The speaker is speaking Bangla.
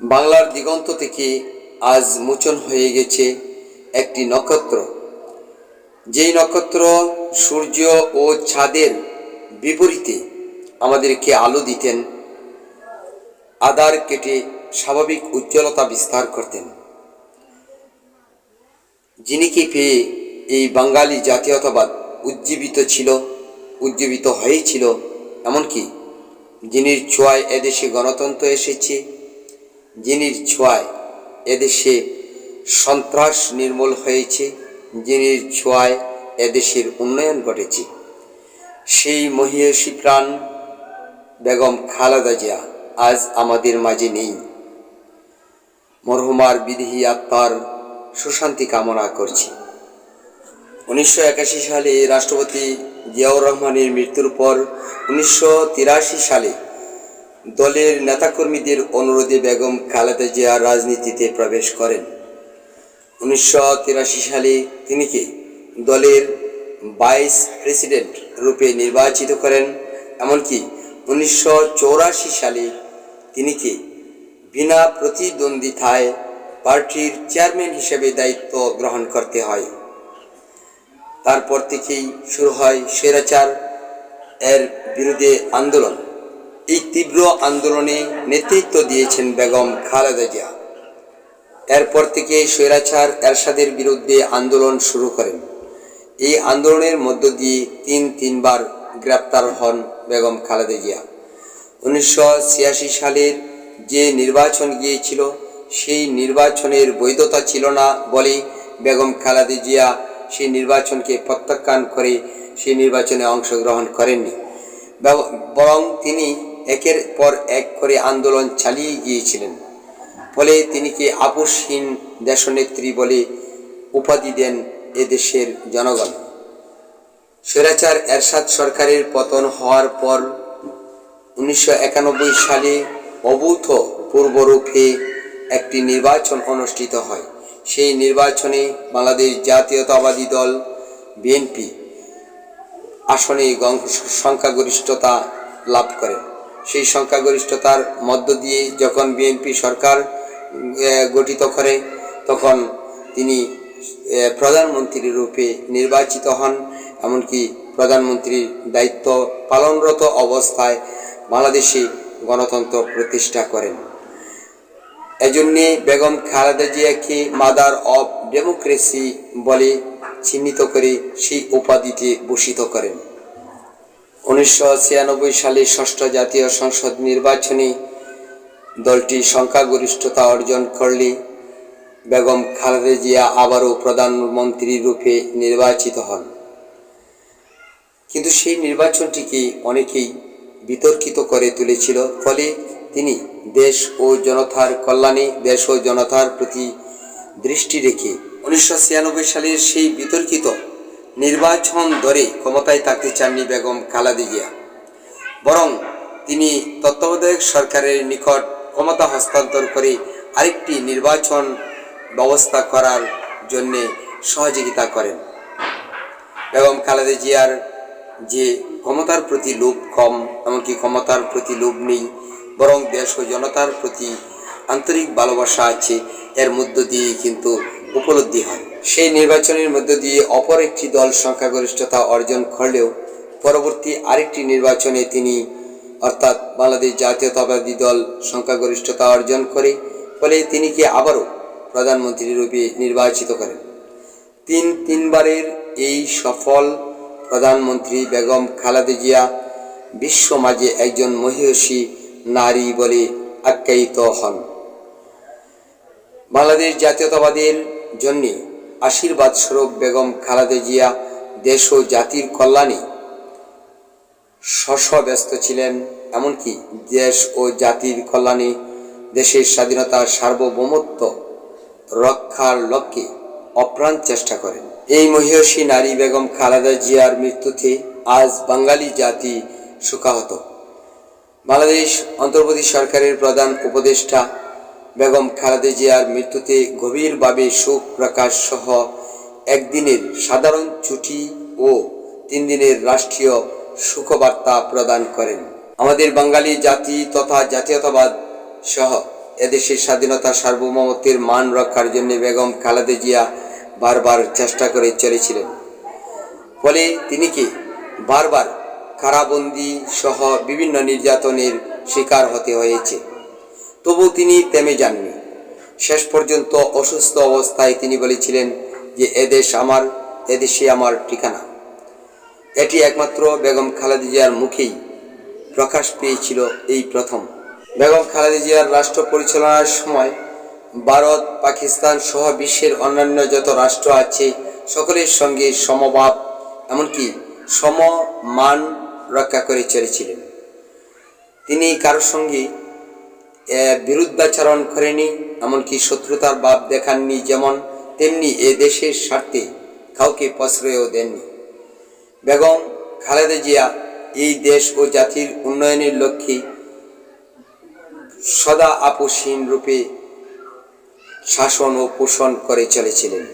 বাংলার দিগন্ত থেকে আজ মোচন হয়ে গেছে একটি নক্ষত্র, যেই নক্ষত্র সূর্য ও চাঁদের বিপরীতে আমাদেরকে আলো দিতেন, আধার কেটে স্বাভাবিক উজ্জ্বলতা বিস্তার করতেন। যিনিকে পেয়ে এই বাঙালি জাতীয়তাবাদ উজ্জীবিত হয়েছিল, এমনকি যিনির ছোঁয়ায় এদেশে গণতন্ত্র এসেছে, যিনির ছোঁয়ায় এদেশে সন্ত্রাস নির্মূল হয়েছে, যিনির ছোঁয়ায় এদেশের উন্নয়ন ঘটেছে, সেই মহিয়সী প্রাণ বেগম খালেদা জিয়া আজ আমাদের মাঝে নেই। মরহুমার বিদেহী আত্মার সুশান্তি কামনা করছি। 1981 সালে রাষ্ট্রপতি জিয়াউর রহমানের মৃত্যুর পর 1983 সালে দলের নেতাকর্মীদের অনুরোধে বেগম খালেদা জিয়া রাজনীতিতে প্রবেশ করেন। 1983 সালে তিনিকে দলের ভাইস প্রেসিডেন্ট রূপে নির্বাচিত করেন। এমনকি 1984 সালে তিনিকে বিনা প্রতিদ্বন্দ্বিতায় পার্টির চেয়ারম্যান হিসেবে দায়িত্ব গ্রহণ করতে হয়। তারপর থেকেই শুরু হয় স্বৈরাচার এর বিরুদ্ধে আন্দোলন। এই তীব্র আন্দোলনে নেতৃত্ব দিয়েছেন বেগম খালেদা জিয়া। এরপর থেকে স্বৈরাচার এরশাদের বিরুদ্ধে আন্দোলন শুরু করেন। এই আন্দোলনের মধ্য দিয়ে তিনবার গ্রেপ্তার হন বেগম খালেদা জিয়া। 1986 সালের যে নির্বাচন গিয়েছিল, সেই নির্বাচনের বৈধতা ছিল না বলে বেগম খালেদা জিয়া সেই নির্বাচনকে প্রত্যাখ্যান করে সেই নির্বাচনে অংশগ্রহণ করেননি, বরং তিনি একের পর এক করে আন্দোলন চালিয়ে গিয়েছিলেন। ফলে তিনিকে আপোষহীন দেশনেত্রী বলে উপাধি দেন এদেশের জনগণ। স্বৈরাচার এরশাদ সরকারের পতন হওয়ার পর 1991 সালে অভূতপূর্বরূপে একটি নির্বাচন অনুষ্ঠিত হয়। সেই নির্বাচনে বাংলাদেশ জাতীয়তাবাদী দল বিএনপি আসনে সংখ্যাগরিষ্ঠতা লাভ করে। সেই সংখ্যাগরিষ্ঠতার মধ্য দিয়ে যখন বিএনপি সরকার গঠিত করে, তখন তিনি প্রধানমন্ত্রী রূপে নির্বাচিত হন। এমনকি প্রধানমন্ত্রীর দায়িত্ব পালনরত অবস্থায় বাংলাদেশে গণতন্ত্র প্রতিষ্ঠা করেন। এজন্যে বেগম খালেদা জিয়াকে মাদার অব ডেমোক্রেসি বলে চিহ্নিত করে সেই উপাধিতে ভূষিত করেন। 1996 সালে ষষ্ঠ জাতীয় সংসদ নির্বাচনে দলটি সংখ্যাগরিষ্ঠতা অর্জন করলে বেগম খালেদা জিয়া আবারও প্রধানমন্ত্রী রূপে নির্বাচিত হন। কিন্তু সেই নির্বাচনটিকে অনেকেই বিতর্কিত করে তুলেছিল। ফলে তিনি দেশ ও জনতার কল্যাণে, দেশ ও জনতার প্রতি দৃষ্টি রেখে 1996 সালের সেই বিতর্কিত নির্বাচন ধরে ক্ষমতায় থাকতে চাননি বেগম খালেদা জিয়া, বরং তিনি তত্ত্বাবধায়ক সরকারের নিকট ক্ষমতা হস্তান্তর করে আরেকটি নির্বাচন ব্যবস্থা করার জন্য সহযোগিতা করেন। বেগম খালেদা জিয়ার যে ক্ষমতার প্রতি লোভ কম, এমনকি ক্ষমতার প্রতি লোভ নেই, বরং দেশ ও জনতার প্রতি আন্তরিক ভালোবাসা আছে, এর মধ্য দিয়ে কিন্তু উপলব্ধি হয়। সেই নির্বাচনের মধ্য দিয়ে অপর একটি দল সংখ্যাগরিষ্ঠতা অর্জন করলেও পরবর্তী আরেকটি নির্বাচনে তিনি অর্থাৎ বাংলাদেশ জাতীয়তাবাদী দল সংখ্যাগরিষ্ঠতা অর্জন করে, ফলে তিনিকে আবারও প্রধানমন্ত্রী রূপে নির্বাচিত করেন। তিনবারের এই সফল প্রধানমন্ত্রী বেগম খালেদা জিয়া বিশ্ব মাঝে একজন মহিয়সী নারী বলে আখ্যায়িত হন। বাংলাদেশ জাতীয়তাবাদের জন্য আশীর্বাদ স্বরূপ বেগম খালেদা জিয়া দেশ ও জাতির কল্যাণে ব্যস্ত ছিলেন। এমনকি দেশ ও জাতির কল্যাণে, দেশের স্বাধীনতা সার্বভৌমত্ব রক্ষার লক্ষ্যে অপ্রাণ চেষ্টা করেন। এই মহিয়সী নারী বেগম খালেদা জিয়ার মৃত্যুতে আজ বাঙালি জাতি শোকাহত। বাংলাদেশ অন্তর্বর্তী সরকারের প্রধান উপদেষ্টা বেগম খালেদা জিয়ার মৃত্যুতে গভীরভাবে শোক প্রকাশ সহ একদিনের সাধারণ ছুটি ও 3 দিনের রাষ্ট্রীয় শোকবার্তা প্রদান করেন। আমাদের বাঙালি জাতি তথা জাতীয়তাবাদ সহ এদেশের স্বাধীনতা সার্বভৌমত্বের মান রক্ষার জন্য বেগম খালেদা জিয়া বারবার চেষ্টা করে চলেছিলেন। ফলে তিনিকে বারবার কারাবন্দী সহ বিভিন্ন নির্যাতনের শিকার হতে হয়েছে। তবু তিনি থেমে যাননি। শেষ পর্যন্ত অসুস্থ অবস্থায় তিনি বলেছিলেন যে এদেশে আমার ঠিকানা। এটি একমাত্র বেগম খালেদা জিয়ার মুখেই প্রকাশ পেয়েছিল এই প্রথম। বেগম খালেদা জিয়ার রাষ্ট্র পরিচালনার সময় ভারত, পাকিস্তান সহ বিশ্বের অন্যান্য যত রাষ্ট্র আছে সকলের সঙ্গে সমভাব এমনকি সমমান রক্ষা করে চলেছিলেন। তিনি কারোর সঙ্গে বিরুদ্ধাচরণ করেনি, এমনকি শত্রুতার ভাব দেখাননি, যেমন তেমনি এ দেশের স্বার্থে কাউকে প্রশ্রয়ও দেননি। বেগম খালেদা জিয়া এই দেশ ও জাতির উন্নয়নের লক্ষ্যে সদা আপোষহীন রূপে শাসন ও পোষণ করে চলেছিলেন।